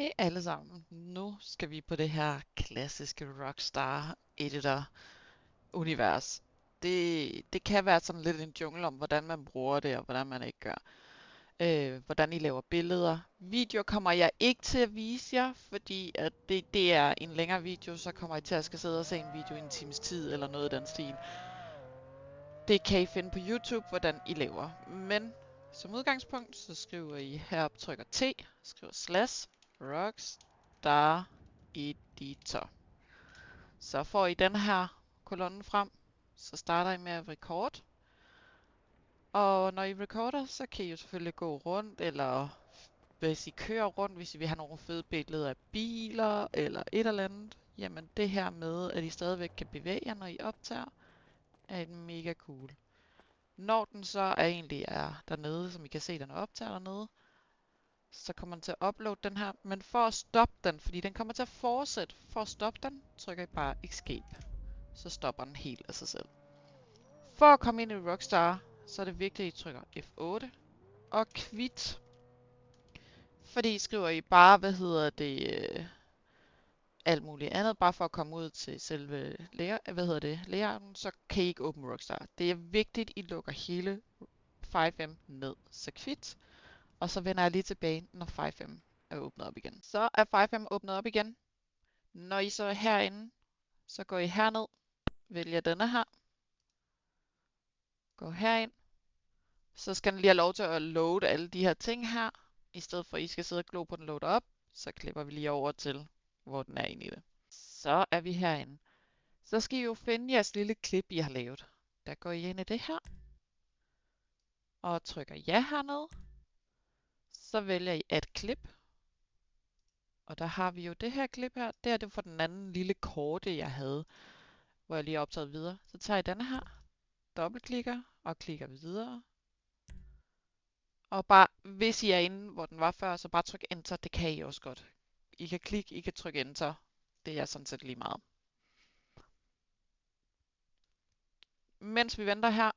Hej alle sammen. Nu skal vi på det her klassiske Rockstar Editor univers. Det kan være sådan lidt en jungle om, hvordan man bruger det og hvordan man ikke gør. Hvordan I laver billeder. Video kommer jeg ikke til at vise jer, fordi at det er en længere video, så kommer I til at skal sidde og se en video i en times tid eller noget i den stil. Det kan I finde på YouTube, hvordan I laver. Men som udgangspunkt, så skriver I herop, trykker T, skriver slash Rockstar Editor. Så får I den her kolonne frem, så starter I med at record. Og når I recorder, så kan I jo selvfølgelig gå rundt, eller hvis I kører rundt, hvis I vil have nogle fede billeder af biler, eller et eller andet. Jamen det her med, at I stadigvæk kan bevæge jer, når I optager, er mega cool. Når den så egentlig er dernede, som I kan se, den optager dernede, så kommer den til at uploade den her. Men for at stoppe den, fordi den kommer til at fortsætte, for at stoppe den, trykker I bare Escape. Så stopper den helt af sig selv. For at komme ind i Rockstar, så er det vigtigt, at I trykker F8 og quit. Fordi skriver I bare, alt muligt andet, bare for at komme ud til selve layouten, så kan I ikke åbne Rockstar. Det er vigtigt, at I lukker hele 5M ned. Så quit. Og så vender jeg lige tilbage, når 5M er åbnet op igen. Så er 5M åbnet op igen. Når I så er herinde, så går I herned, vælger denne her, går herind, så skal den lige have lov til at load alle de her ting her, i stedet for at I skal sidde og glo på den loader op, så klipper vi lige over til, hvor den er inde i det. Så er vi herinde. Så skal I jo finde jeres lille klip, I har lavet. Der går I ind i det her, og trykker ja hernede. Så vælger I add klip, og der har vi jo det her klip her. Det er det for den anden lille korte, jeg havde, hvor jeg lige har optaget videre. Så tager jeg denne her, dobbeltklikker og klikker videre. Og bare, hvis I er inde, hvor den var før, så bare tryk enter. Det kan I også godt. I kan klikke, I kan trykke enter. Det er sådan set lige meget. Mens vi venter her,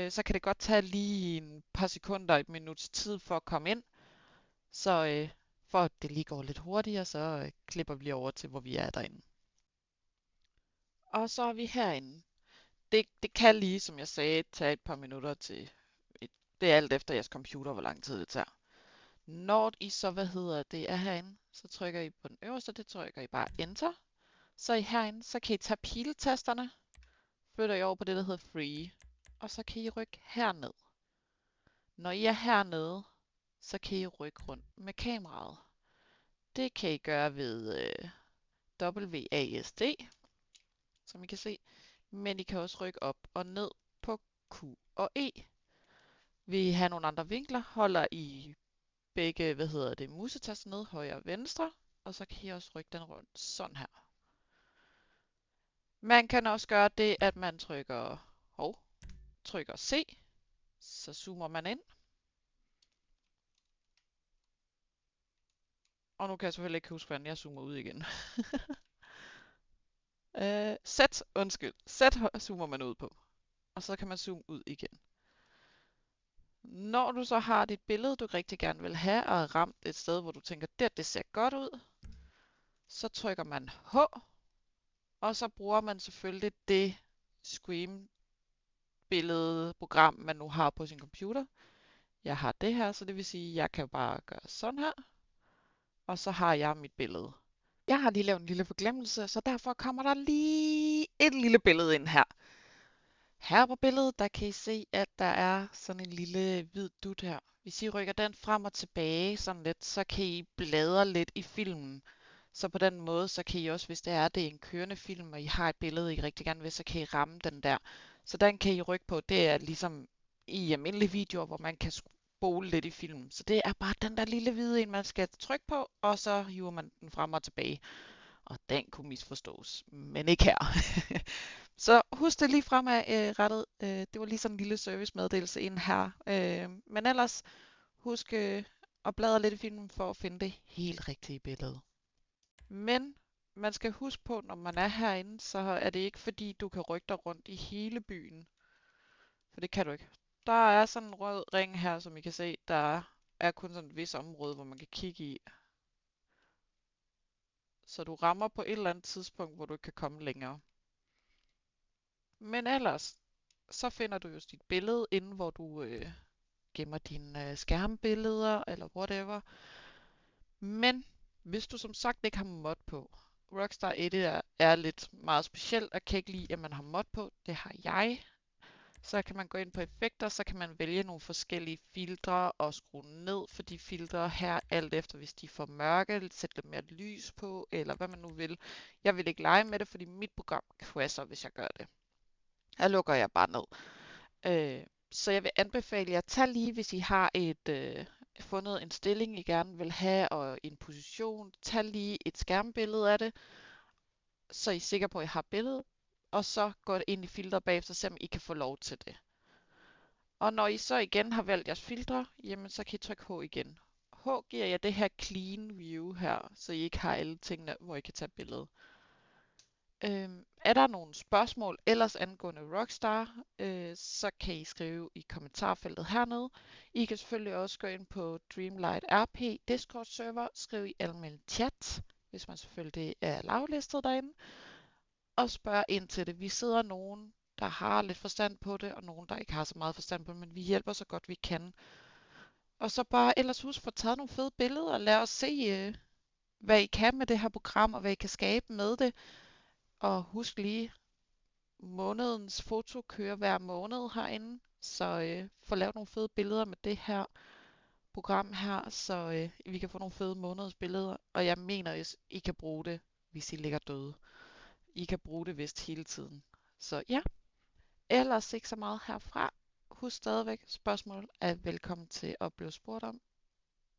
så kan det godt tage lige en par sekunder, et minuts tid for at komme ind. Så for at det lige går lidt hurtigere, så klipper vi lige over til, hvor vi er derinde. Og så er vi herinde. Det kan lige, som jeg sagde, tage et par minutter til. Det er alt efter jeres computer, hvor lang tid det tager. Når I så, det er herinde, så trykker I på den øverste, det trykker I bare Enter. Så er I herinde, så kan I tage piletasterne, flytter I over på det, der hedder Free, og så kan I rykke herned. Når I er hernede, så kan I rykke rundt med kameraet. Det kan I gøre ved WASD, som I kan se, men I kan også rykke op og ned på Q og E. Vil I have nogle andre vinkler, holder I begge, musetaster ned, højre og venstre, og så kan I også rykke den rundt sådan her. Man kan også gøre det, at man trykker C, så zoomer man ind. Og nu kan jeg selvfølgelig ikke huske, hvordan jeg zoomer ud igen. Z zoomer man ud på, og så kan man zoome ud igen. Når du så har dit billede, du rigtig gerne vil have, og er ramt et sted, hvor du tænker, det ser godt ud, så trykker man H, og så bruger man selvfølgelig det Scream billedprogram, man nu har på sin computer. Jeg har det her, så det vil sige, at jeg kan bare gøre sådan her, og så har jeg mit billede. Jeg har lige lavet en lille forglemmelse, så derfor kommer der lige et lille billede ind her. Her på billedet, der kan I se, at der er sådan en lille hvid dut her. Hvis I rykker den frem og tilbage sådan lidt, så kan I bladre lidt i filmen. Så på den måde, så kan I også, hvis det er en kørende film, og I har et billede, I rigtig gerne vil, så kan I ramme den der. Så den kan I rykke på. Det er ligesom i almindelige videoer, hvor man kan spole lidt i filmen. Så det er bare den der lille hvide en, man skal trykke på, og så hiver man den frem og tilbage. Og den kunne misforstås, men ikke her. Så husk det lige fremadrettet. Det var lige sådan en lille servicemeddelelse ind her. Men ellers husk at bladre lidt i filmen for at finde det helt rigtige billede. Men man skal huske på, når man er herinde, så er det ikke fordi, du kan rykke dig rundt i hele byen. For det kan du ikke. Der er sådan en rød ring her, som I kan se. Der er kun sådan et vis område, hvor man kan kigge i. så du rammer på et eller andet tidspunkt, hvor du ikke kan komme længere. Men ellers, så finder du jo dit billede inde, hvor du gemmer dine skærmbilleder eller whatever. Men hvis du som sagt ikke har mod på, Rockstar Edit er lidt meget specielt og kan ikke lide, at man har mod på. Det har jeg. Så kan man gå ind på effekter, så kan man vælge nogle forskellige filtre og skrue ned for de filtre her, alt efter hvis de er for mørke, sætte lidt mere lys på, eller hvad man nu vil. Jeg vil ikke lege med det, fordi mit program crasher, hvis jeg gør det. Her lukker jeg bare ned. Så jeg vil anbefale jer, tag lige, hvis I har fundet en stilling, I gerne vil have, og en position, tag lige et skærmbillede af det, så I er sikre på, at I har billedet, og så gå ind i filter bagefter, så I kan få lov til det. Og når I så igen har valgt jeres filtre, jamen så kan I trykke H igen. H giver jer det her clean view her, så I ikke har alle tingene, hvor I kan tage billedet. Er der nogle spørgsmål ellers angående Rockstar, så kan I skrive i kommentarfeltet hernede. I kan selvfølgelig også gå ind på Dreamlight RP Discord server, skrive i almindelig chat, hvis man selvfølgelig er lavlistet derinde, og spørge ind til det. Vi sidder nogen, der har lidt forstand på det, og nogen, der ikke har så meget forstand på det, men vi hjælper så godt vi kan. Og så bare ellers husk at få taget nogle fede billeder, og lad os se, hvad I kan med det her program, og hvad I kan skabe med det. Og husk lige, månedens foto kører hver måned herinde, så få lavet nogle fede billeder med det her program her, så vi kan få nogle fede månedsbilleder. Og jeg mener, at I kan bruge det, hvis I ligger døde. I kan bruge det vist hele tiden. Så ja, ellers ikke så meget herfra. Husk stadigvæk, spørgsmål er velkommen til at blive spurgt om.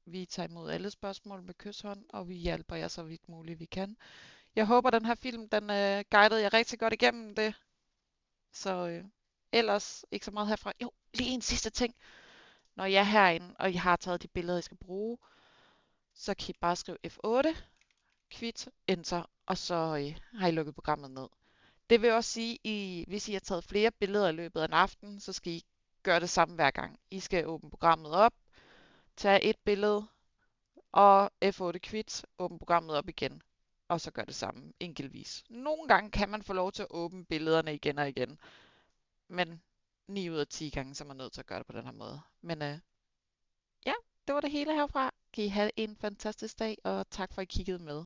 Vi tager imod alle spørgsmål med kysshånd, og vi hjælper jer så vidt muligt vi kan. Jeg håber, den her film, den guidede jer rigtig godt igennem det. Så ellers ikke så meget herfra. Jo, lige en sidste ting. Når I er herinde, og I har taget de billeder, I skal bruge, så kan I bare skrive F8, quit, enter, og så har I lukket programmet ned. Det vil også sige, hvis I har taget flere billeder i løbet af en aften, så skal I gøre det samme hver gang. I skal åbne programmet op, tage et billede, og F8 quit, åbne programmet op igen, og så gør det samme enkeltvis. Nogle gange kan man få lov til at åbne billederne igen og igen, men 9 ud af 10 gange, så er man nødt til at gøre det på den her måde. Men ja, det var det hele herfra. Kan I have en fantastisk dag, og tak for at I kiggede med.